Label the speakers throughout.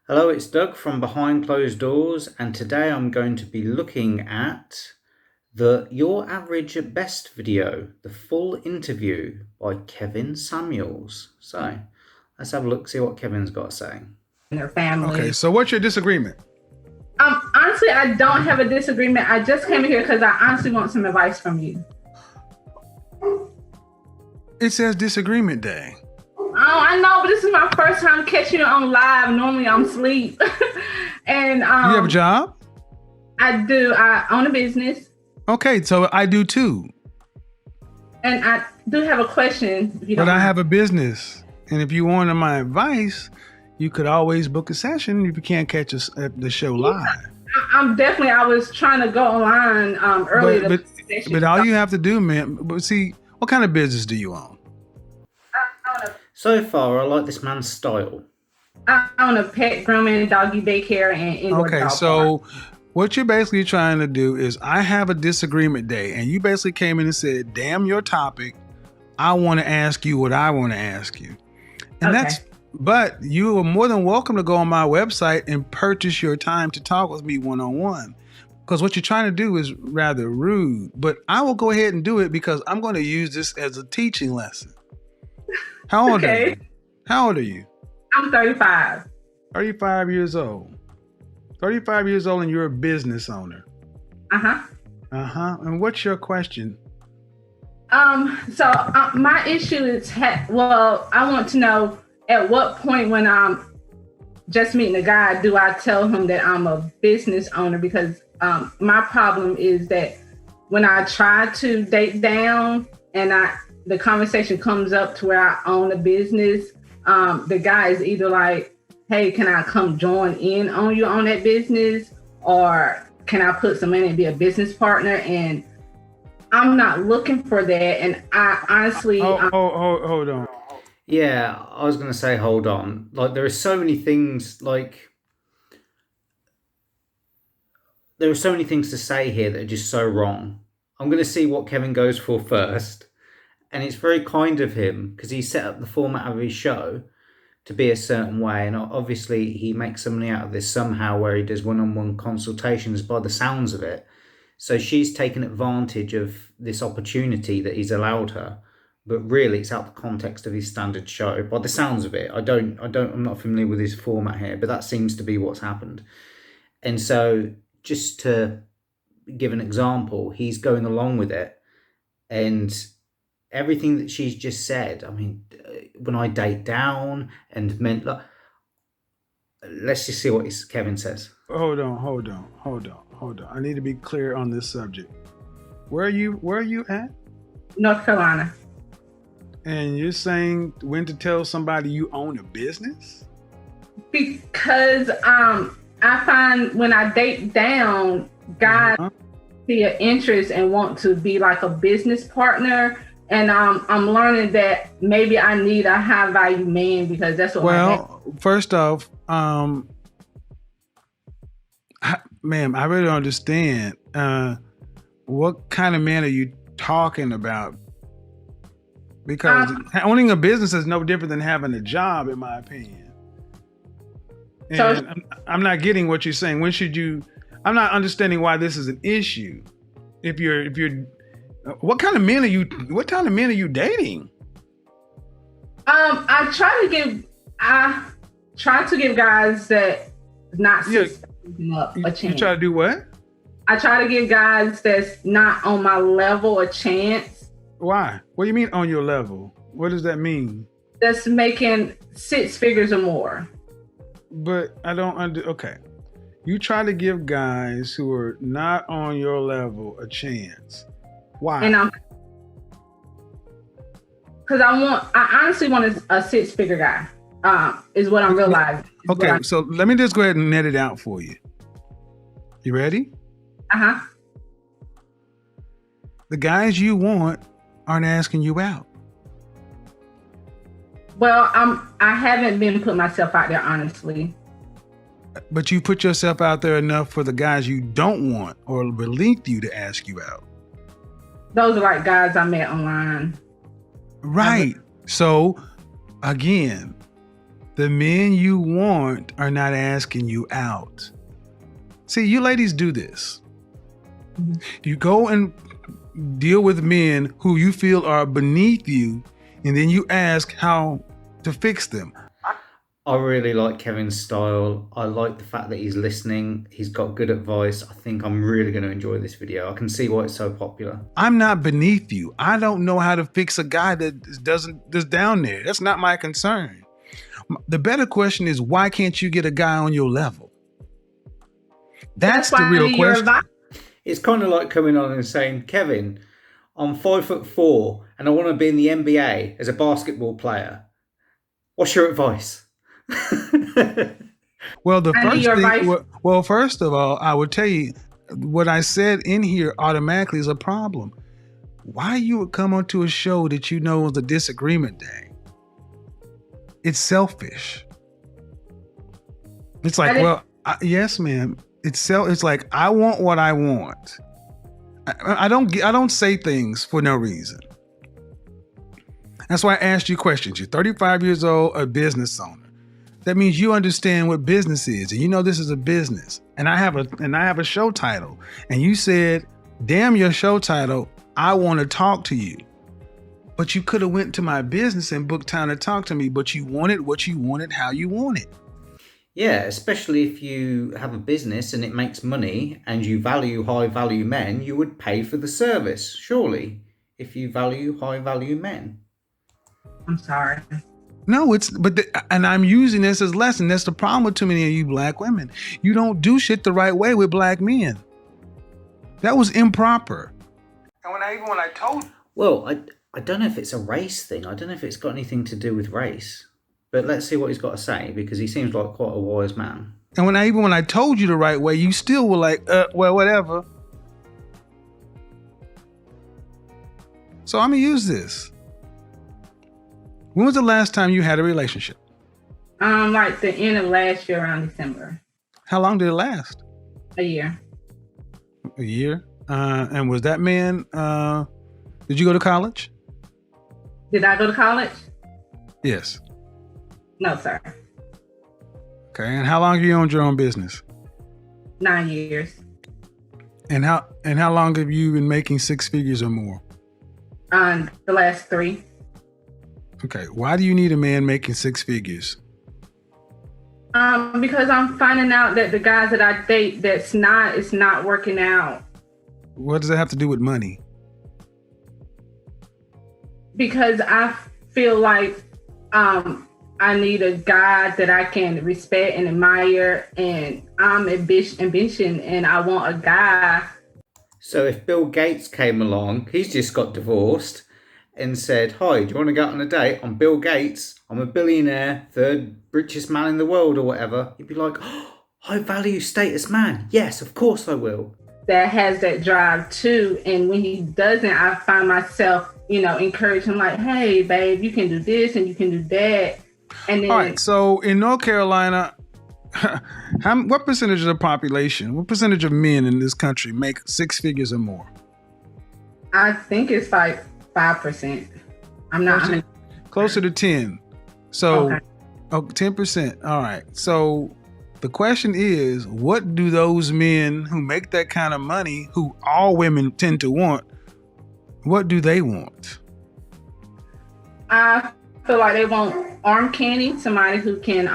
Speaker 1: Hello, it's Doug from Behind Closed Doors, and today I'm going to be looking at the Your Average at Best video, the full interview by Kevin Samuels. So let's have a look, see what Kevin's got to say.
Speaker 2: Their
Speaker 3: Okay,
Speaker 2: family.
Speaker 3: so what's your disagreement?
Speaker 2: Honestly, I don't have a disagreement. I just came here because I honestly want some advice from you.
Speaker 3: It says disagreement day.
Speaker 2: Oh, I know, but this is my first time catching it on live. Normally, I'm asleep, and
Speaker 3: You have a job?
Speaker 2: I do. I own a business,
Speaker 3: Okay, so I do too.
Speaker 2: and I do have a question. If you
Speaker 3: But
Speaker 2: don't
Speaker 3: I
Speaker 2: mind.
Speaker 3: have a business. And if you wanted my advice, you could always book a session if you can't catch us at the show live.
Speaker 2: I'm definitely. I was trying to go online earlier.
Speaker 3: But all you have to do, man, but see, what kind of business do you own?
Speaker 1: So far, I like this man's style.
Speaker 2: I own a pet grooming, doggy daycare, and indoor
Speaker 3: Okay,
Speaker 2: dog
Speaker 3: so
Speaker 2: park.
Speaker 3: what you're basically trying to do is I have a disagreement day, and you basically came in and said, damn your topic. I want to ask you what I want to ask you. And
Speaker 2: Okay.
Speaker 3: but you are more than welcome to go on my website and purchase your time to talk with me one-on-one. Because what you're trying to do is rather rude, but I will go ahead and do it because I'm going to use this as a teaching lesson. How old are
Speaker 2: Okay.
Speaker 3: you? How old are you?
Speaker 2: I'm 35.
Speaker 3: 35 years old. 35 years old and you're a business owner.
Speaker 2: Uh-huh.
Speaker 3: And what's your question?
Speaker 2: So my issue is, I want to know at what point when I'm just meeting a guy, do I tell him that I'm a business owner? Because my problem is that when I try to date down and the conversation comes up to where I own a business, the guy is either like, hey, can I come join in on you on that business? Or can I put some money and be a business partner? And I'm not looking for that. And I honestly,
Speaker 3: Hold on.
Speaker 1: Yeah, I was going to say, hold on. Like, there are so many things, there are so many things to say here that are just so wrong. I'm going to see what Kevin goes for first. And it's very kind of him because he set up the format of his show to be a certain way. And obviously, he makes some money out of this somehow where he does one-on-one consultations by the sounds of it. So she's taken advantage of this opportunity that he's allowed her. But really, it's out the context of his standard show. By the sounds of it, I'm not familiar with his format here, but that seems to be what's happened. And so, just to give an example, he's going along with it, and everything that she's just said. I mean, when I date down and meant, like, let's just see what Kevin says.
Speaker 3: Hold on. I need to be clear on this subject. Where are you at?
Speaker 2: North Carolina.
Speaker 3: And you're saying when to tell somebody you own a business?
Speaker 2: Because I find when I date down, guys see an interest and want to be like a business partner. And I'm learning that maybe I need a high value man because that's what
Speaker 3: first off, ma'am, I really don't understand. What kind of man are you talking about? Because owning a business is no different than having a job, in my opinion. And
Speaker 2: So-
Speaker 3: I'm not getting what you're saying. When should you? I'm not understanding why this is an issue. If you're, what kind of men are you? What kind of men are you dating?
Speaker 2: I try to give guys that not
Speaker 3: Yeah.
Speaker 2: up a
Speaker 3: You
Speaker 2: chance.
Speaker 3: try to do what?
Speaker 2: I try to give guys that's not on my level a chance.
Speaker 3: Why? What do you mean on your level? What does that mean?
Speaker 2: That's making 6 figures or more.
Speaker 3: But I don't okay. You try to give guys who are not on your level a chance. Why?
Speaker 2: And because I honestly want a 6-figure guy. Is what I'm realizing.
Speaker 3: Okay, so let me just go ahead and net it out for you. You ready?
Speaker 2: Uh-huh.
Speaker 3: The guys you want aren't asking you out.
Speaker 2: Well, I haven't been putting myself out there, honestly.
Speaker 3: But you put yourself out there enough for the guys you don't want or beneath you to ask you out.
Speaker 2: Those are like guys I met online.
Speaker 3: Right. So again, The men you want are not asking you out. See, you ladies do this. You go and deal with men who you feel are beneath you, and then you ask how to fix them.
Speaker 1: I really like Kevin's style. I like the fact that he's listening. He's got good advice. I think I'm really going to enjoy this video. I can see why it's so popular.
Speaker 3: I'm not beneath you. I don't know how to fix a guy that's down there. That's not my concern. The better question is, why can't you get a guy on your level? That's the real question.
Speaker 1: It's kind of like coming on and saying, Kevin, I'm 5'4" and I want to be in the NBA as a basketball player. What's your advice?
Speaker 3: Well, first of all, I would tell you what I said in here automatically is a problem. Why you would come onto a show that you know is a disagreement day? It's selfish. It's like, yes, ma'am. It's like, I want what I want. I don't say things for no reason. That's why I asked you questions. You're 35 years old, a business owner. That means you understand what business is, and you know this is a business. And I have a show title. And you said, "Damn your show title, I want to talk to you." But you could have went to my business and booked time to talk to me, but you wanted what you wanted, how you want it.
Speaker 1: Yeah, especially if you have a business and it makes money and you value high value men, you would pay for the service, surely, if you value high value men.
Speaker 2: I'm sorry.
Speaker 3: No, and I'm using this as a lesson. That's the problem with too many of you black women. You don't do shit the right way with black men. That was improper. And when I told...
Speaker 1: Well, I don't know if it's a race thing. I don't know if it's got anything to do with race. But let's see what he's got to say, because he seems like quite a wise man.
Speaker 3: And when I told you the right way, you still were like, well, whatever. So I'm going to use this. When was the last time you had a relationship?
Speaker 2: Like the end of last year around December.
Speaker 3: How long did it last?
Speaker 2: A year.
Speaker 3: A year? And was that man, did you go to college?
Speaker 2: Did I go to college?
Speaker 3: Yes.
Speaker 2: No, sir.
Speaker 3: Okay, and how long have you owned your own business?
Speaker 2: 9 years.
Speaker 3: And how long have you been making six figures or more?
Speaker 2: The last 3.
Speaker 3: Okay, why do you need a man making six figures?
Speaker 2: Because I'm finding out that the guys that I date, it's not working out.
Speaker 3: What does that have to do with money?
Speaker 2: Because I feel like I need a guy that I can respect and admire, and I'm ambition, and I want a guy.
Speaker 1: So if Bill Gates came along, he's just got divorced, and said, "Hi, do you want to go out on a date? I'm Bill Gates. I'm a billionaire, 3rd richest man in the world," or whatever. You'd be like, "Oh, I value status man. Yes, of course I will."
Speaker 2: That has that drive too. And when he doesn't, I find myself, encouraging him like, "Hey, babe, you can do this and you can do that." And then,
Speaker 3: all right. So in North Carolina, what percentage of the population, what percentage of men in this country make six figures or more?
Speaker 2: I think it's like 5%. I'm not
Speaker 3: closer to 10. So,
Speaker 2: okay.
Speaker 3: 10%. All right. So the question is, what do those men who make that kind of money, who all women tend to want, what do they want?
Speaker 2: I feel like they want arm candy, somebody who can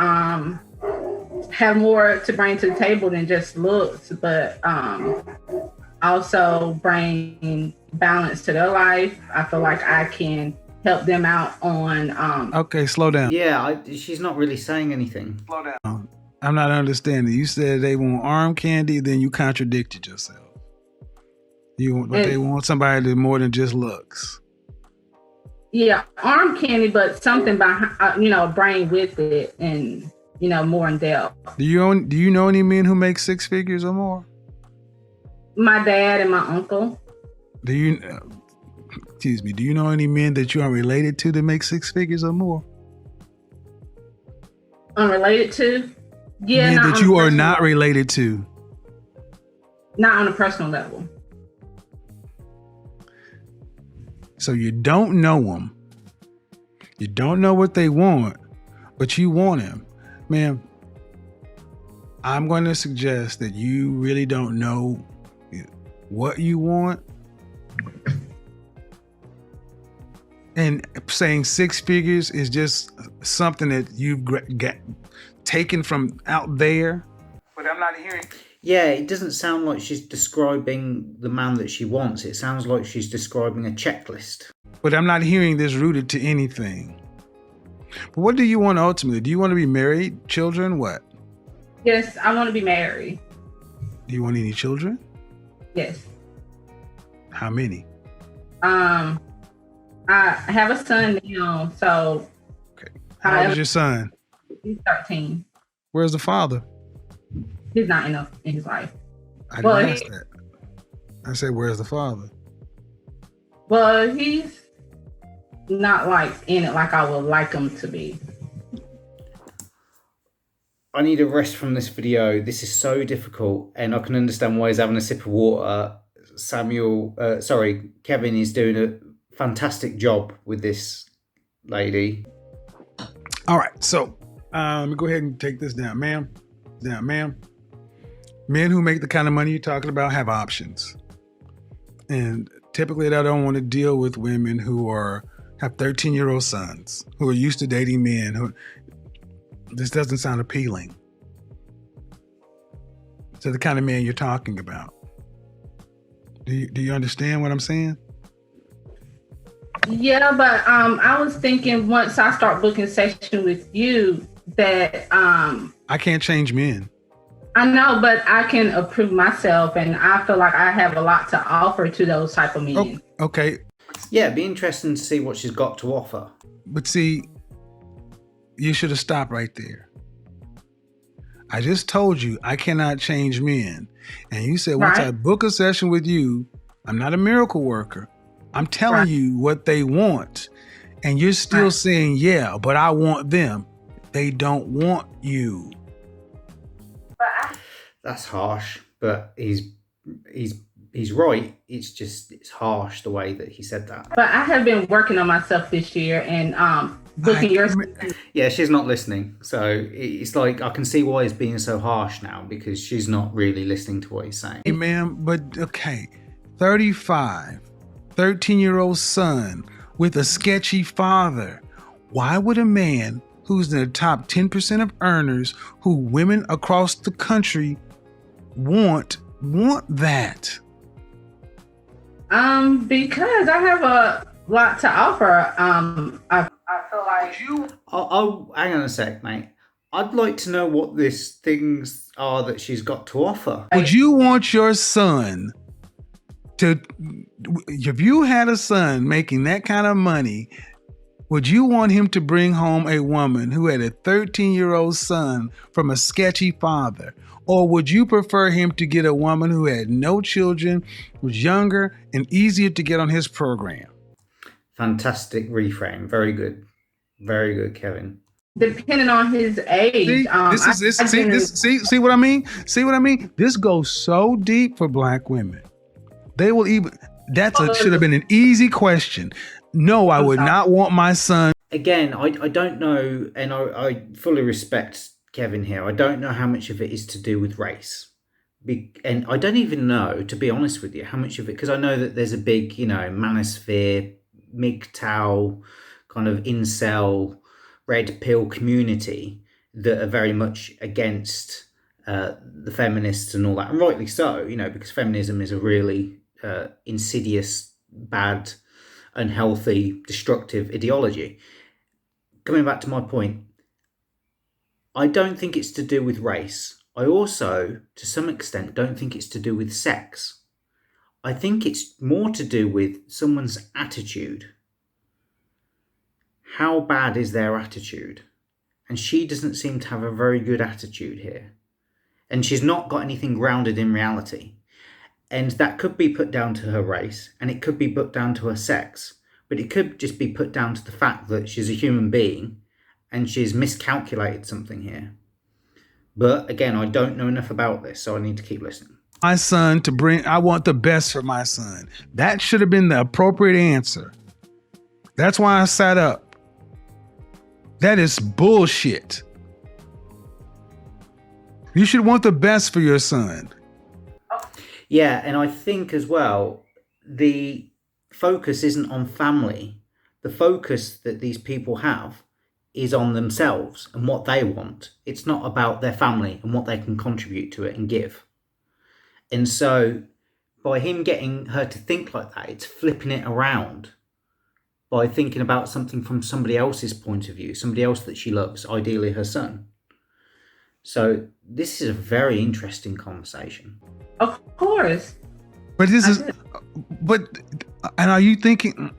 Speaker 2: have more to bring to the table than just looks, but also bring balance to their life. I feel like I can help them out on
Speaker 3: Okay, slow down.
Speaker 1: Yeah, she's not really saying anything.
Speaker 3: Slow down. I'm not understanding. You said they want arm candy, then you contradicted yourself. They want somebody that more than just looks.
Speaker 2: Yeah, arm candy, but something behind, brain with it, and more in depth.
Speaker 3: Do you know any men who make six figures or more?
Speaker 2: My dad and my uncle.
Speaker 3: Do you know any men that you are related to that make six figures or more?
Speaker 2: Unrelated to? Yeah,
Speaker 3: men that you are not related to.
Speaker 2: Not on a personal level. So
Speaker 3: you don't know them. You don't know what they want, but you want him. Ma'am, I'm going to suggest that you really don't know what you want. And saying 6 figures is just something that you've got taken from out there. But I'm not hearing.
Speaker 1: Yeah, it doesn't sound like she's describing the man that she wants. It sounds like she's describing a checklist.
Speaker 3: But I'm not hearing this rooted to anything. But what do you want ultimately? Do you want to be married, children, what?
Speaker 2: Yes, I want to be married.
Speaker 3: Do you want any children?
Speaker 2: Yes.
Speaker 3: How many?
Speaker 2: I have a son now, so.
Speaker 3: Okay. How old is your son?
Speaker 2: He's 13.
Speaker 3: Where's the father?
Speaker 2: He's not in his life.
Speaker 3: I didn't ask that. I said, where's the father?
Speaker 2: Well, he's not like in it like I would like him to be.
Speaker 1: I need a rest from this video. This is so difficult, and I can understand why he's having a sip of water. Kevin is doing a fantastic job with this lady.
Speaker 3: All right, so let me go ahead and take this down, ma'am. Men who make the kind of money you're talking about have options, and typically they don't want to deal with women who have 13-year-old sons who are used to dating men who. This doesn't sound appealing to the kind of man you're talking about. Do you understand what I'm saying?
Speaker 2: Yeah, but I was thinking once I start booking session with you that
Speaker 3: I can't change men.
Speaker 2: I know, but I can approve myself, and I feel like I have a lot to offer to those type of men.
Speaker 3: Oh, okay.
Speaker 1: Yeah, it'd be interesting to see what she's got to offer.
Speaker 3: But see, you should have stopped right there. I just told you I cannot change men. And you said, once I book a session with you, I'm not a miracle worker. I'm telling you what they want. And you're still saying, yeah, but I want them. They don't want you.
Speaker 1: That's harsh, but he's right. It's harsh the way that he said that.
Speaker 2: But I have been working on myself this year and booking your.
Speaker 1: Yeah, she's not listening. So it's like I can see why he's being so harsh now, because she's not really listening to what he's saying.
Speaker 3: Hey, ma'am, but okay, 35, 13-year-old son with a sketchy father. Why would a man who's in the top 10% of earners, who women across the country want that?
Speaker 2: Because I have a lot to offer. I feel like
Speaker 1: I'll hang on a sec, mate. I'd like to know what these things are that she's got to offer.
Speaker 3: Would you want your son to, if you had a son making that kind of money, would you want him to bring home a woman who had a 13-year-old son from a sketchy father? Or would you prefer him to get a woman who had no children, was younger, and easier to get on his program?
Speaker 1: Fantastic reframe. Very good. Very good, Kevin.
Speaker 2: Depending on his age.
Speaker 3: See what I mean? See what I mean? This goes so deep for Black women. They will even, should have been an easy question. No, I would not want my son.
Speaker 1: Again, I don't know, and I fully respect Kevin here. I don't know how much of it is to do with race. And I don't even know, to be honest with you, how much of it, because I know that there's a big, manosphere, MGTOW, kind of incel, red pill community that are very much against the feminists and all that. And rightly so, because feminism is a really insidious, bad, unhealthy, destructive ideology. Coming back to my point, I don't think it's to do with race. I also, to some extent, don't think it's to do with sex. I think it's more to do with someone's attitude. How bad is their attitude? And she doesn't seem to have a very good attitude here. And she's not got anything grounded in reality. And that could be put down to her race, and it could be put down to her sex, but it could just be put down to the fact that she's a human being and she's miscalculated something here. But again, I don't know enough about this, so I need to keep listening.
Speaker 3: My son I want the best for my son. That should have been the appropriate answer. That's why I sat up. That is bullshit. You should want the best for your son.
Speaker 1: Yeah, and I think as well, the focus isn't on family. The focus that these people have is on themselves and what they want. It's not about their family and what they can contribute to it and give. And so by him getting her to think like that, it's flipping it around by thinking about something from somebody else's point of view, somebody else that she loves, ideally her son. So this is a very interesting conversation.
Speaker 2: Of course.
Speaker 3: But and are you thinking,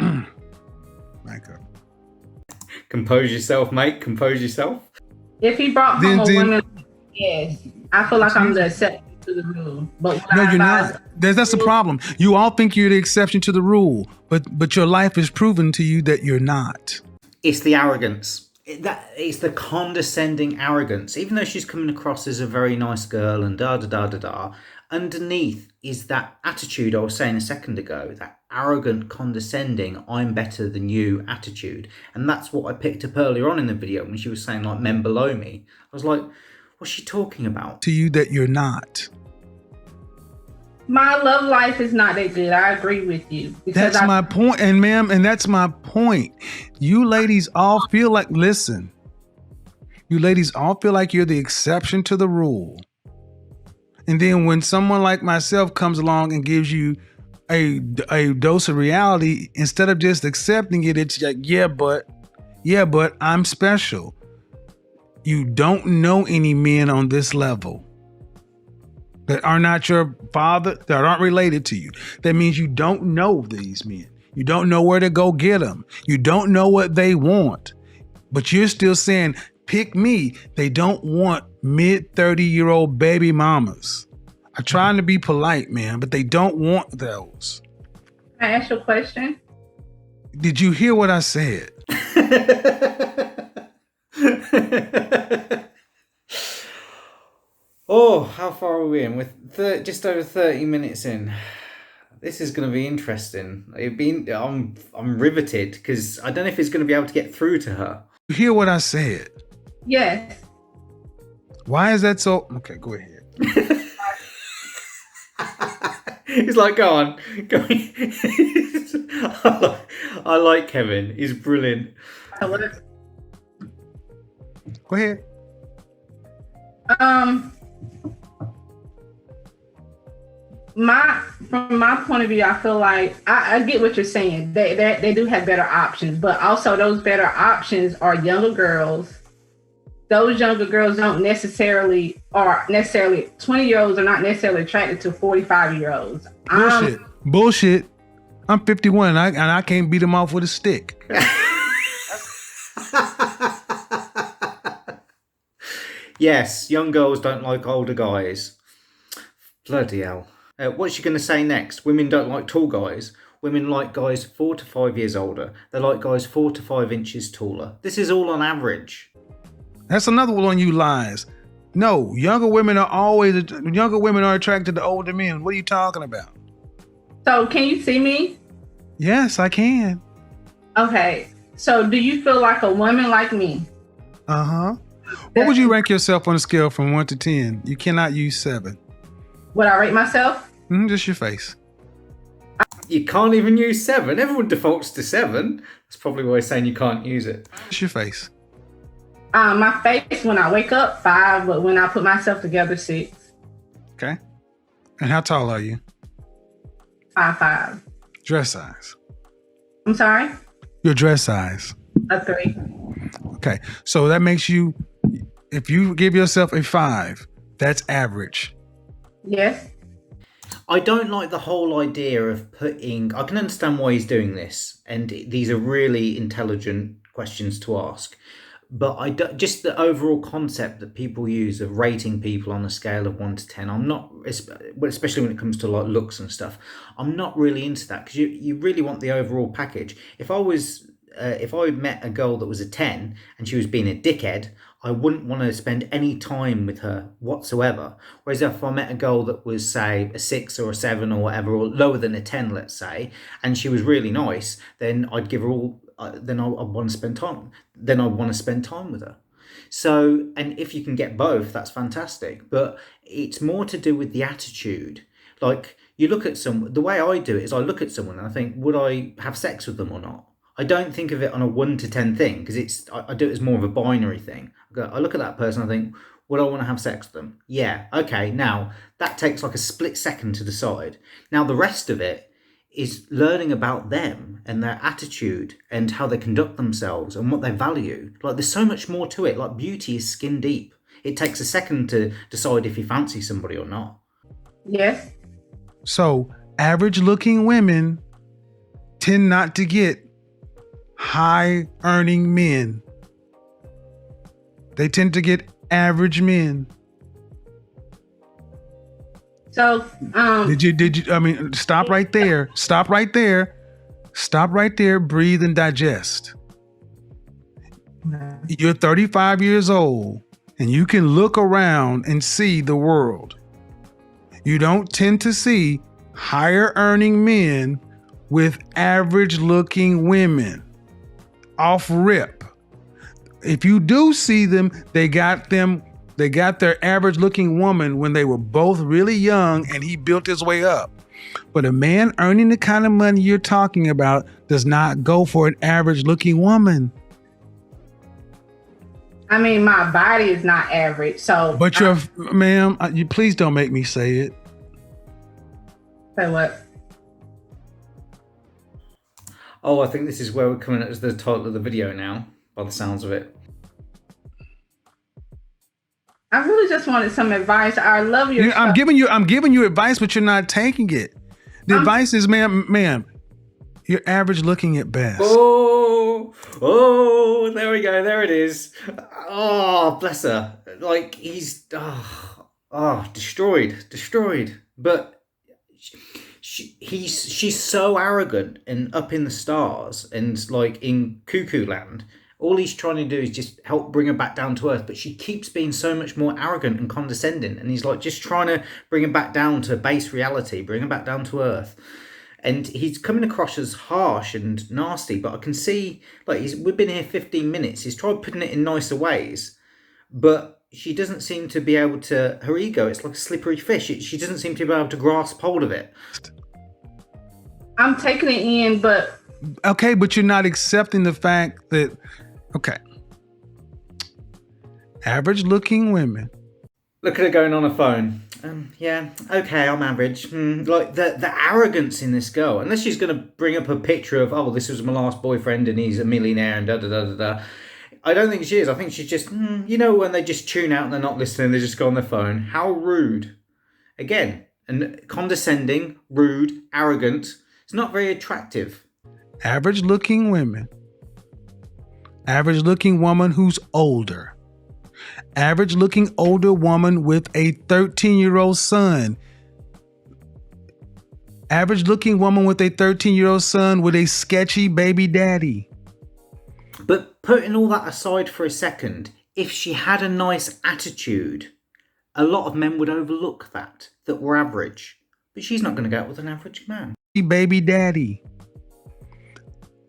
Speaker 3: Micah?
Speaker 1: Compose yourself, mate. Compose yourself.
Speaker 2: If he brought home a woman, yes, I feel like I'm the exception to the rule. But
Speaker 3: no, you're not. That's the problem. You all think you're the exception to the rule, but your life is proven to you that you're not.
Speaker 1: It's the arrogance. It's the condescending arrogance. Even though she's coming across as a very nice girl and da-da-da-da-da, underneath is that attitude I was saying a second ago, that arrogant, condescending, I'm better than you attitude. And that's what I picked up earlier on in the video when she was saying like men below me. I was like, what's she talking about?
Speaker 3: To you that you're not.
Speaker 2: My love life is not that good. I agree with you.
Speaker 3: That's my point. And ma'am, and that's my point. You ladies all feel like, listen, you ladies all feel like you're the exception to the rule. And then when someone like myself comes along and gives you a dose of reality, instead of just accepting it, it's like, yeah, but I'm special. You don't know any men on this level that are not your father, that aren't related to you. That means you don't know these men. You don't know where to go get them. You don't know what they want. But you're still saying, pick me. They don't want mid-30-year-old baby mamas. I'm trying to be polite, man, but they don't want those.
Speaker 2: Can I ask you a question?
Speaker 3: Did you hear what I said?
Speaker 1: Oh, how far are we in? With just over 30 minutes in. This is going to be interesting. I'm riveted because I don't know if it's going to be able to get through to her.
Speaker 3: You hear what I said?
Speaker 2: Yes.
Speaker 3: Why is that so? Okay, go ahead.
Speaker 1: He's like, go on. I like Kevin. He's brilliant.
Speaker 3: Go ahead.
Speaker 2: From my point of view, I feel like I get what you're saying. They do have better options, but also those better options are younger girls. Those younger girls don't necessarily 20-year-olds are not necessarily attracted to 45-year-olds.
Speaker 3: Bullshit. I'm 51 and I can't beat them off with a stick.
Speaker 1: Yes, young girls don't like older guys. Bloody hell. What's she going to say next? Women don't like tall guys. Women like guys 4 to 5 years older. They like guys 4 to 5 inches taller. This is all on average.
Speaker 3: That's another one on you lies. No, younger women are attracted to older men. What are you talking about?
Speaker 2: So can you see me?
Speaker 3: Yes, I can.
Speaker 2: Okay. So do you feel like a woman like me?
Speaker 3: Uh-huh. What would you rank yourself on a scale from 1 to 10? You cannot use 7.
Speaker 2: Would I rate myself?
Speaker 3: Just your face.
Speaker 1: You can't even use 7. Everyone defaults to 7. That's probably why he's saying you can't use it.
Speaker 3: Just your face.
Speaker 2: My face when I wake up 5, but when I put myself together 6.
Speaker 3: Okay. And how tall are you?
Speaker 2: 5'5".
Speaker 3: Dress size.
Speaker 2: I'm sorry?
Speaker 3: Your dress size.
Speaker 2: A 3.
Speaker 3: Okay. So that makes you, if you give yourself a 5, that's average.
Speaker 2: Yes.
Speaker 1: I don't like the whole idea of I can understand why he's doing this, and these are really intelligent questions to ask. But just the overall concept that people use of rating people on a scale of 1 to 10, I'm not, especially when it comes to like looks and stuff, I'm not really into that, because you really want the overall package. If I met a girl that was a 10 and she was being a dickhead, I wouldn't want to spend any time with her whatsoever. Whereas if I met a girl that was, say, a 6 or a 7 or whatever, or lower than a 10, let's say, and she was really nice, then I'd give her all, then I'd want to spend time. Then I'd want to spend time with her. So, and if you can get both, that's fantastic. But it's more to do with the attitude. Like, you look at the way I do it is I look at someone and I think, would I have sex with them or not? I don't think of it on a 1 to 10 thing, because I do it as more of a binary thing. I look at that person, I think, would I want to have sex with them? Yeah, okay. Now that takes like a split second to decide. Now the rest of it is learning about them and their attitude and how they conduct themselves and what they value. Like, there's so much more to it. Like, beauty is skin deep. It takes a second to decide if you fancy somebody or not.
Speaker 2: Yes.
Speaker 3: So average looking women tend not to get high earning men. They tend to get average men.
Speaker 2: So
Speaker 3: did you I mean, stop right there. Stop right there. Stop right there. Breathe and digest. You're 35 years old and you can look around and see the world. You don't tend to see higher earning men with average looking women. Off rip. If you do see them, they got their average looking woman when they were both really young and he built his way up. But a man earning the kind of money you're talking about does not go for an average looking woman.
Speaker 2: I mean, my body is not average, so.
Speaker 3: But ma'am, you please don't make me say it.
Speaker 2: Say what?
Speaker 1: Oh, I think this is where we're coming as the title of the video now, by the sounds of it.
Speaker 2: I really just wanted some advice. I love your.
Speaker 3: I'm giving you advice, but you're not taking it. The advice is, ma'am, you're average looking at best.
Speaker 1: Oh, there we go. There it is. Oh, bless her. Like, he's destroyed. But she's so arrogant and up in the stars and like in cuckoo land. All he's trying to do is just help bring her back down to earth, but she keeps being so much more arrogant and condescending, and he's like just trying to bring her back down to base reality, bring her back down to earth. And he's coming across as harsh and nasty, but I can see, like, we've been here 15 minutes. He's tried putting it in nicer ways, but she doesn't seem to be able to, her ego, it's like a slippery fish. She doesn't seem to be able to grasp hold of it.
Speaker 2: I'm taking it in, but.
Speaker 3: Okay, but you're not accepting the fact that, okay, average looking women.
Speaker 1: Look at her going on her phone. Yeah, okay, I'm average. Like the arrogance in this girl, unless she's going to bring up a picture of, oh, this was my last boyfriend and he's a millionaire and da-da-da-da-da. I don't think she is. I think she's just, you know, when they just tune out and they're not listening, they just go on their phone. How rude. Again, and condescending, rude, arrogant. It's not very attractive.
Speaker 3: Average looking women. Average looking woman who's older. Average looking older woman with a 13-year-old son. Average looking woman with a 13-year-old son with a sketchy baby daddy.
Speaker 1: But putting all that aside for a second, if she had a nice attitude, a lot of men would overlook that were average. But she's not going to go out with an average man.
Speaker 3: Baby daddy.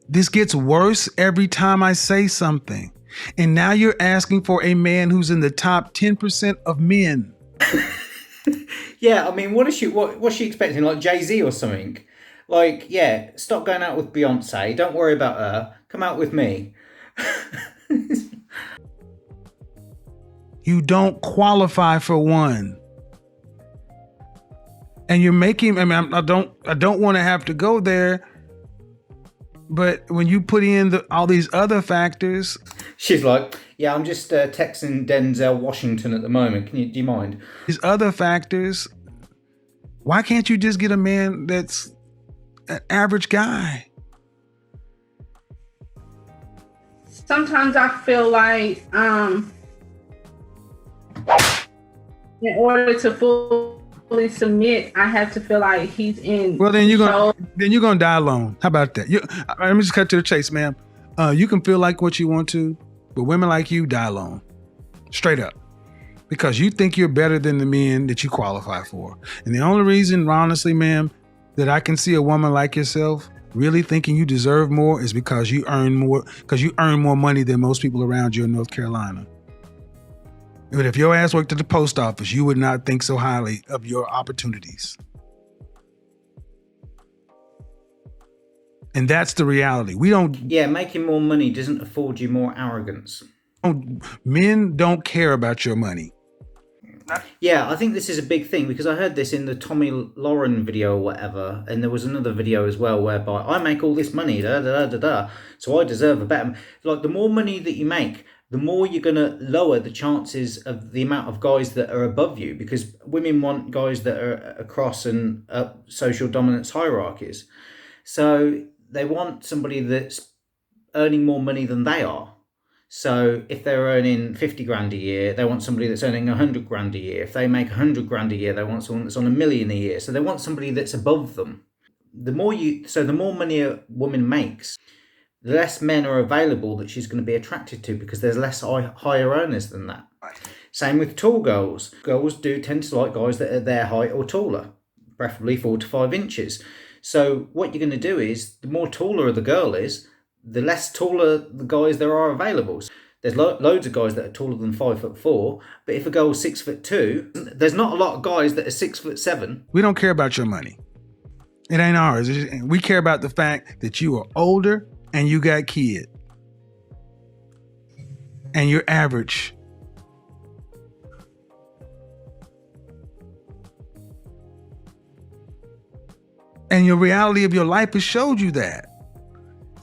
Speaker 3: This gets worse every time I say something. And now you're asking for a man who's in the top 10% of men.
Speaker 1: Yeah, I mean, what's she expecting? Like Jay-Z or something? Like, yeah, stop going out with Beyonce. Don't worry about her. Come out with me.
Speaker 3: You don't qualify for one. And you're making, I mean, I don't want to have to go there. But when you put in all these other factors.
Speaker 1: She's like, yeah, I'm just texting Denzel Washington at the moment. Do you mind?
Speaker 3: These other factors, why can't you just get a man that's an average guy?
Speaker 2: Sometimes I feel like in order to fully submit, I have to feel like he's in.
Speaker 3: Well, then you're gonna die alone. How about that? Let me just cut to the chase, ma'am. You can feel like what you want to, but women like you die alone. Straight up. Because you think you're better than the men that you qualify for. And the only reason, honestly, ma'am, that I can see a woman like yourself really thinking you deserve more is because you earn more money than most people around you in North Carolina. But if your ass worked at the post office, you would not think so highly of your opportunities. And that's the reality.
Speaker 1: Yeah, making more money doesn't afford you more arrogance.
Speaker 3: Men don't care about your money.
Speaker 1: Yeah, I think this is a big thing because I heard this in the Tommy Lauren video or whatever, and there was another video as well whereby I make all this money, so I deserve a better. Like, the more money that you make, the more you're going to lower the chances of the amount of guys that are above you, because women want guys that are across and up social dominance hierarchies. So they want somebody that's earning more money than they are. So if they're earning 50 grand a year, they want somebody that's earning 100 grand a year. If they make 100 grand a year, they want someone that's on $1 million a year. So they want somebody that's above them. The more money a woman makes, the less men are available that she's going to be attracted to, because there's less higher earners than that. Same with tall girls. Girls do tend to like guys that are their height or taller, preferably 4 to 5 inches. So what you're going to do is, the more taller the girl is, the less taller the guys there are available. There's loads of guys that are taller than 5'4", but if a girl's 6'2", there's not a lot of guys that are 6'7".
Speaker 3: We don't care about your money. It ain't ours. We care about the fact that you are older and you got kids. And you're average. And your reality of your life has showed you that.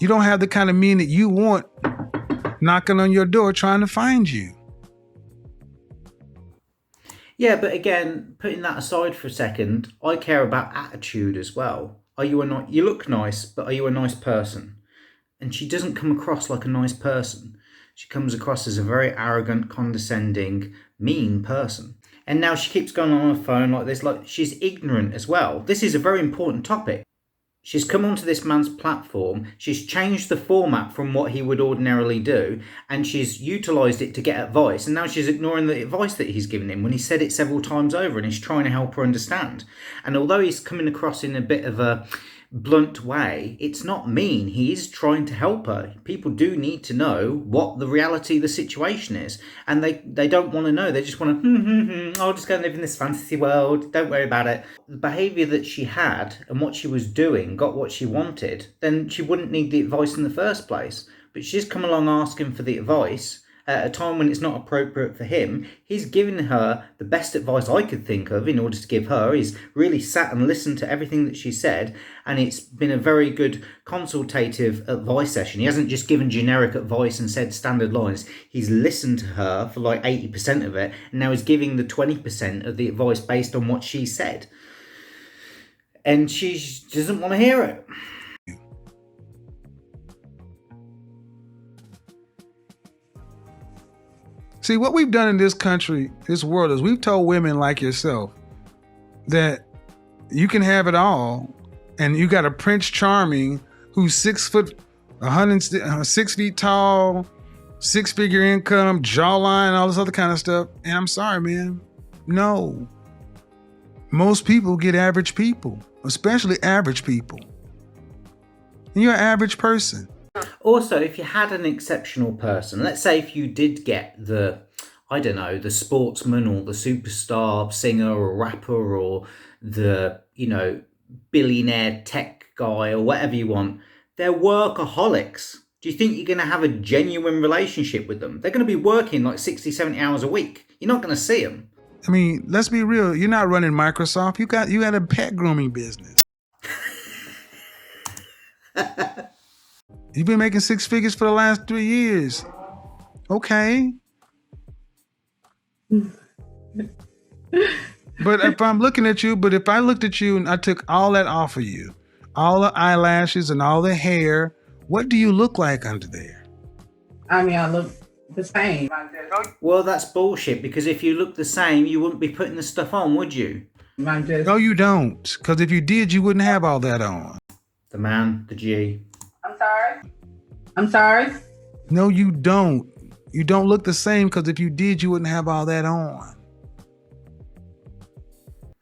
Speaker 3: You don't have the kind of men that you want knocking on your door trying to find you.
Speaker 1: Yeah, but again, putting that aside for a second, I care about attitude as well. You look nice, but are you a nice person? And she doesn't come across like a nice person. She comes across as a very arrogant, condescending, mean person. And now she keeps going on her phone like this, like she's ignorant as well. This is a very important topic. She's come onto this man's platform, she's changed the format from what he would ordinarily do, and she's utilised it to get advice, and now she's ignoring the advice that he's given him when he said it several times over, and he's trying to help her understand. And although he's coming across in a bit of a blunt way, it's not mean. He is trying to help her. People do need to know what the reality of the situation is, and they don't want to know. They just want to I'll just go and live in this fantasy world, don't worry about it. The behaviour that she had and what she was doing got what she wanted, then she wouldn't need the advice in the first place. But she's come along asking for the advice at a time when it's not appropriate for him. He's given her the best advice I could think of in order to give her. He's really sat and listened to everything that she said, and it's been a very good consultative advice session. He hasn't just given generic advice and said standard lines. He's listened to her for like 80% of it, and now he's giving the 20% of the advice based on what she said. And she doesn't want to hear it.
Speaker 3: See, what we've done in this country, this world, is we've told women like yourself that you can have it all, and you got a Prince Charming who's 6 feet tall, 6-figure income, jawline, all this other kind of stuff. And I'm sorry, man. No. Most people get average people, especially average people. And you're an average person.
Speaker 1: Also, if you had an exceptional person, let's say if you did get the sportsman or the superstar singer or rapper or the, billionaire tech guy or whatever you want, they're workaholics. Do you think you're going to have a genuine relationship with them? They're going to be working like 60, 70 hours a week. You're not going to see them.
Speaker 3: I mean, let's be real. You're not running Microsoft. You had a pet grooming business. You've been making 6 figures for the last 3 years. Okay. But if I looked at you and I took all that off of you, all the eyelashes and all the hair, what do you look like under there?
Speaker 2: I mean, I look the same.
Speaker 1: Well, that's bullshit, because if you look the same, you wouldn't be putting the stuff on, would you?
Speaker 3: No, you don't. Because if you did, you wouldn't have all that on.
Speaker 1: The man, the G.
Speaker 2: I'm sorry?
Speaker 3: No, you don't. You don't look the same because if you did, you wouldn't have all that on.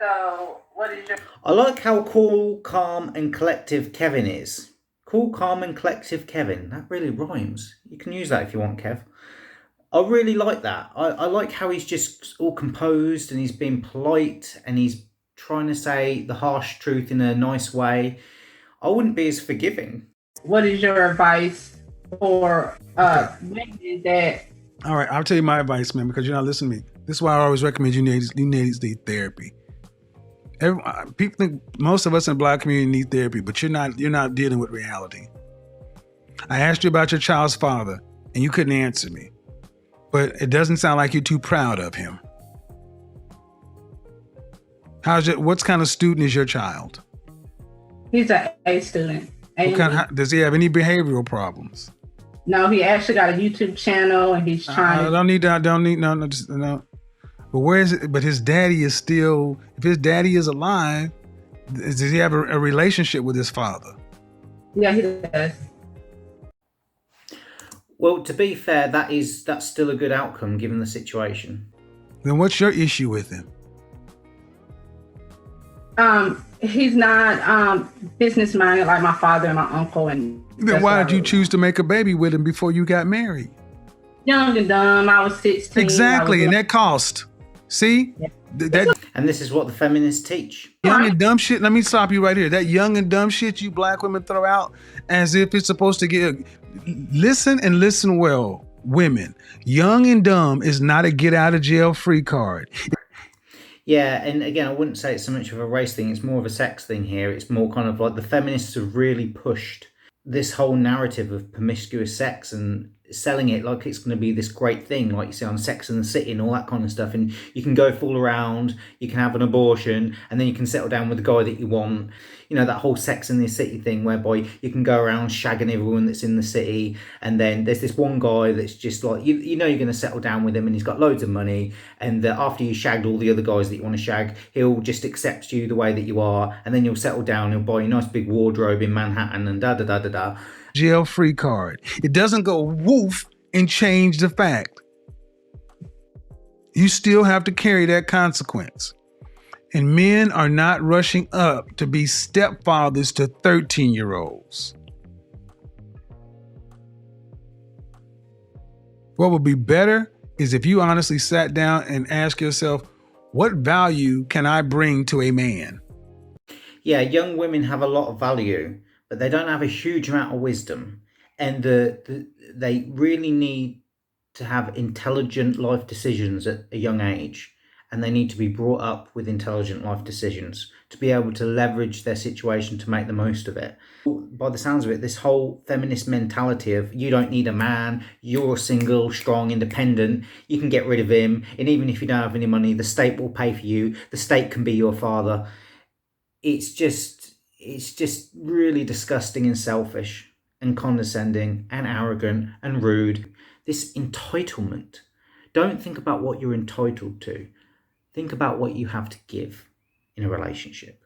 Speaker 2: So, what is your?
Speaker 1: I like how cool, calm, and collective Kevin is. Cool, calm, and collective Kevin. That really rhymes. You can use that if you want, Kev. I really like that. I like how he's just all composed and he's being polite and he's trying to say the harsh truth in a nice way. I wouldn't be as forgiving.
Speaker 2: What is your advice for women that?
Speaker 3: All right, I'll tell you my advice, man, because you're not listening to me. This is why I always recommend you need therapy. People think most of us in the Black community need therapy, but you're not dealing with reality. I asked you about your child's father, and you couldn't answer me. But it doesn't sound like you're too proud of him. What kind of student is your child?
Speaker 2: He's an A student.
Speaker 3: Does he have any behavioral problems?
Speaker 2: No, he actually got a YouTube channel and he's trying.
Speaker 3: I don't need no. But where is it? But his daddy is still. If his daddy is alive, does he have a relationship with his father?
Speaker 2: Yeah, he does.
Speaker 1: Well, to be fair, that's still a good outcome given the situation.
Speaker 3: Then what's your issue with him?
Speaker 2: He's not business minded like my father and my uncle. And
Speaker 3: then why did you choose to make a baby with him before you got married?
Speaker 2: Young and dumb. I was 16.
Speaker 3: Exactly, and that cost. See? Yeah.
Speaker 1: And this is what the feminists teach.
Speaker 3: Young and dumb shit. Let me stop you right here. That young and dumb shit you Black women throw out as if it's supposed to get. Listen and listen well, women. Young and dumb is not a get out of jail free card.
Speaker 1: Yeah, and again, I wouldn't say it's so much of a race thing. It's more of a sex thing here. It's more kind of like the feminists have really pushed this whole narrative of promiscuous sex and selling it like it's going to be this great thing, like you see on Sex and the City and all that kind of stuff. And you can go fool around, you can have an abortion, and then you can settle down with the guy that you want. You know, that whole Sex and the City thing whereby you can go around shagging everyone that's in the city, and then there's this one guy that's just like, you know you're going to settle down with him and he's got loads of money, and after you shagged all the other guys that you want to shag, he'll just accept you the way that you are, and then you'll settle down, he'll buy you a nice big wardrobe in Manhattan and da-da-da-da-da.
Speaker 3: Jail free card. It doesn't go woof and change the fact. You still have to carry that consequence. And men are not rushing up to be stepfathers to 13-year-olds. What would be better is if you honestly sat down and asked yourself, what value can I bring to a man?
Speaker 1: Yeah, young women have a lot of value, but they don't have a huge amount of wisdom. And they really need to have intelligent life decisions at a young age. And they need to be brought up with intelligent life decisions to be able to leverage their situation to make the most of it. By the sounds of it, this whole feminist mentality of you don't need a man, you're single, strong, independent, you can get rid of him, and even if you don't have any money, the state will pay for you, the state can be your father. It's just really disgusting and selfish and condescending and arrogant and rude. This entitlement. Don't think about what you're entitled to. Think about what you have to give in a relationship.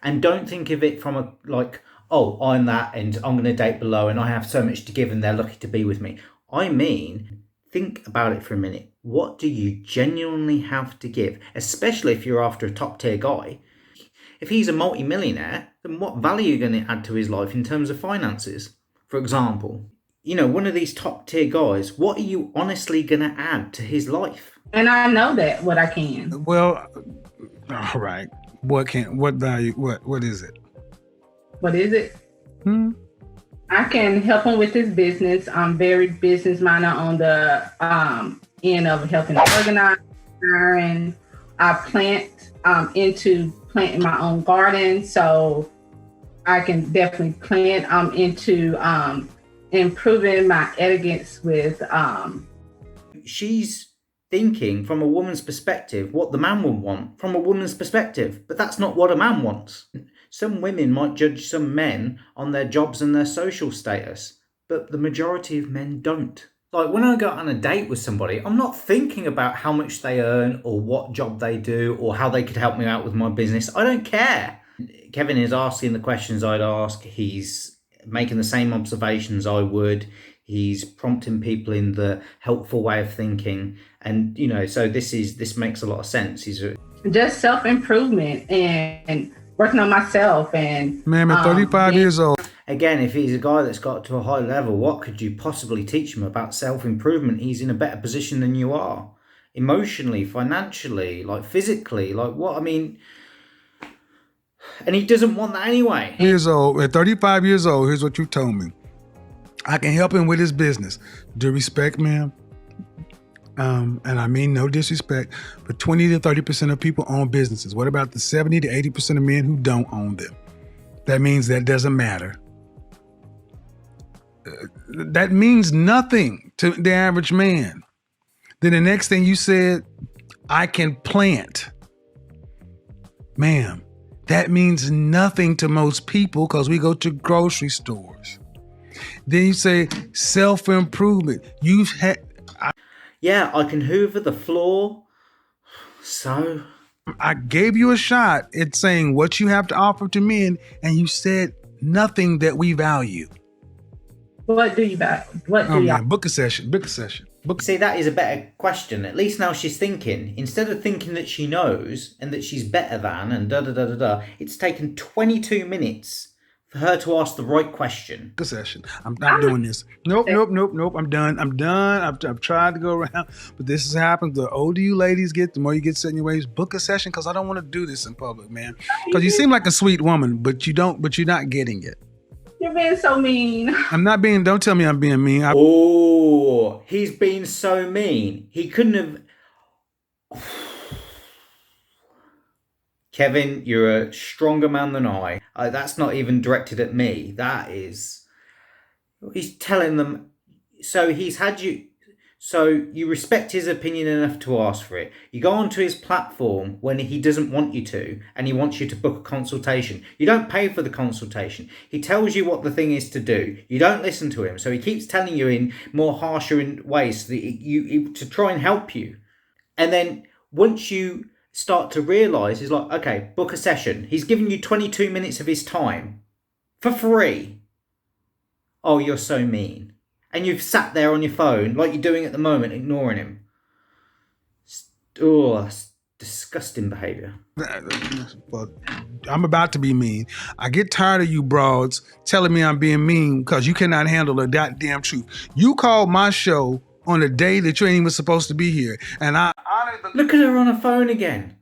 Speaker 1: And don't think of it from a like, oh, I'm that and I'm going to date below and I have so much to give and they're lucky to be with me. I mean, think about it for a minute. What do you genuinely have to give? Especially if you're after a top tier guy. If he's a multi-millionaire, then what value are you going to add to his life in terms of finances? For example, you know, one of these top tier guys, what are you honestly going to add to his life?
Speaker 2: And I know that what I can.
Speaker 3: Well, all right. What value? What is it?
Speaker 2: What is it? I can help him with his business. I'm very business minded on the end of helping organize. And I plant into planting my own garden, so I can definitely plant into improving my etiquette with.
Speaker 1: She's thinking from a woman's perspective what the man would want from a woman's perspective, but that's not what a man wants. Some women might judge some men on their jobs and their social status, but the majority of men don't. Like when I go on a date with somebody, I'm not thinking about how much they earn or what job they do or how they could help me out with my business. I don't care. Kevin is asking the questions I'd ask. He's making the same observations I would. He's prompting people in the helpful way of thinking. And, so this makes a lot of sense. He's
Speaker 2: just self-improvement and working on myself. And
Speaker 3: Man, at 35 years old.
Speaker 1: Again, if he's a guy that's got to a high level, what could you possibly teach him about self-improvement? He's in a better position than you are. Emotionally, financially, like physically, like what? I mean, and he doesn't want that anyway.
Speaker 3: Years old, at 35 years old, here's what you told me. I can help him with his business. Due respect, ma'am. And I mean no disrespect, but 20 to 30% of people own businesses. What about the 70 to 80% of men who don't own them? That means that doesn't matter. That means nothing to the average man. Then the next thing you said, I can plant. Ma'am, that means nothing to most people because we go to grocery stores. Then you say self-improvement.
Speaker 1: Yeah, I can hoover the floor. So?
Speaker 3: I gave you a shot at saying what you have to offer to men, and you said nothing that we value.
Speaker 2: What do you value? What do you?
Speaker 3: Book a session.
Speaker 1: See, that is a better question. At least now she's thinking. Instead of thinking that she knows and that she's better than and da-da-da-da-da, it's taken 22 minutes for her to ask the right question.
Speaker 3: Book a session. I'm not doing this. Nope. I'm done. I've tried to go around, but this has happened. The older you ladies get, the more you get set in your ways. Book a session because I don't want to do this in public, man. Because you seem like a sweet woman, but you're not getting it.
Speaker 2: You're being so mean.
Speaker 3: I'm not being, don't tell me I'm being mean.
Speaker 1: Oh, he's being so mean. He couldn't have... Kevin, you're a stronger man than I. That's not even directed at me. That is... He's telling them... So he's had you... So you respect his opinion enough to ask for it. You go onto his platform when he doesn't want you to, and he wants you to book a consultation. You don't pay for the consultation. He tells you what the thing is to do. You don't listen to him. So he keeps telling you in more harsher ways so that to try and help you. And then once you start to realise, he's like, okay, book a session. He's giving you 22 minutes of his time for free. Oh, you're so mean. And you've sat there on your phone, like you're doing at the moment, ignoring him. Oh, that's disgusting behaviour.
Speaker 3: Well, I'm about to be mean. I get tired of you broads telling me I'm being mean because you cannot handle the goddamn truth. You called my show on a day that you ain't even supposed to be here. And I honored the...
Speaker 1: Look at her on her phone again.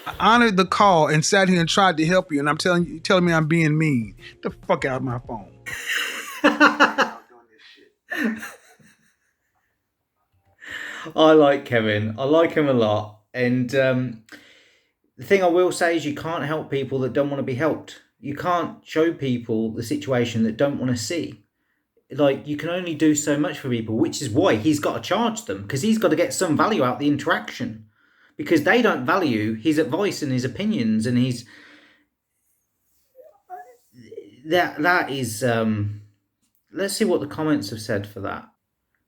Speaker 3: I honored the call and sat here and tried to help you. And I'm telling me I'm being mean. Get the fuck out of my phone.
Speaker 1: I like Kevin. I like him a lot. And the thing I will say is you can't help people that don't want to be helped. You can't show people the situation that don't want to see. Like, you can only do so much for people, which is why he's got to charge them, because he's got to get some value out of the interaction, because they don't value his advice and his opinions and his... That is... Let's see what the comments have said for that.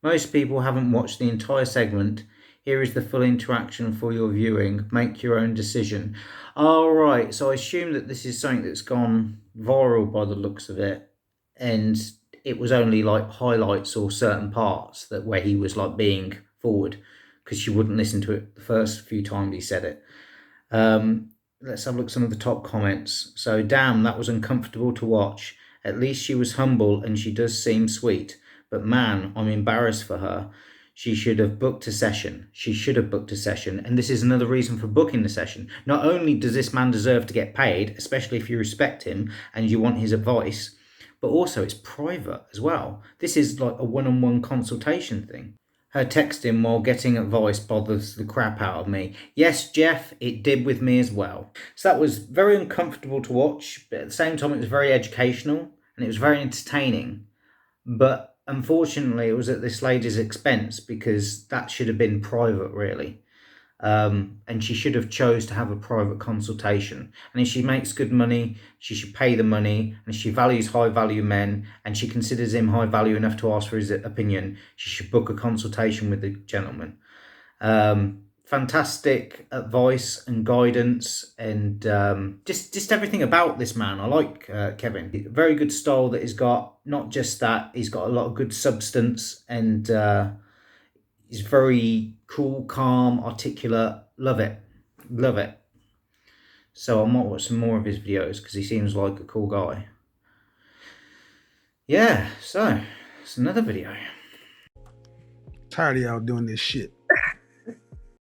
Speaker 1: Most people haven't watched the entire segment. Here is the full interaction for your viewing. Make your own decision. All right, so I assume that this is something that's gone viral by the looks of it, and it was only like highlights or certain parts that where he was like being forward, because she wouldn't listen to it the first few times he said it. Let's have a look at some of the top comments. So, damn, that was uncomfortable to watch. At least she was humble and she does seem sweet. But man, I'm embarrassed for her. She should have booked a session. And this is another reason for booking the session. Not only does this man deserve to get paid, especially if you respect him and you want his advice, but also it's private as well. This is like a one-on-one consultation thing. Her texting while getting advice bothers the crap out of me. Yes, Jeff, it did with me as well. So that was very uncomfortable to watch, but at the same time it was very educational and it was very entertaining. But unfortunately, it was at this lady's expense, because that should have been private, really. And she should have chose to have a private consultation. And if she makes good money, she should pay the money. And if she values high value men and she considers him high value enough to ask for his opinion, she should book a consultation with the gentleman. fantastic advice and guidance, and just everything about this man. I like Kevin. Very good style that he's got. Not just that, he's got a lot of good substance, and he's very cool, calm, articulate. Love it. Love it. So I might watch some more of his videos because he seems like a cool guy. Yeah, so it's another video.
Speaker 3: Tired of y'all doing this shit.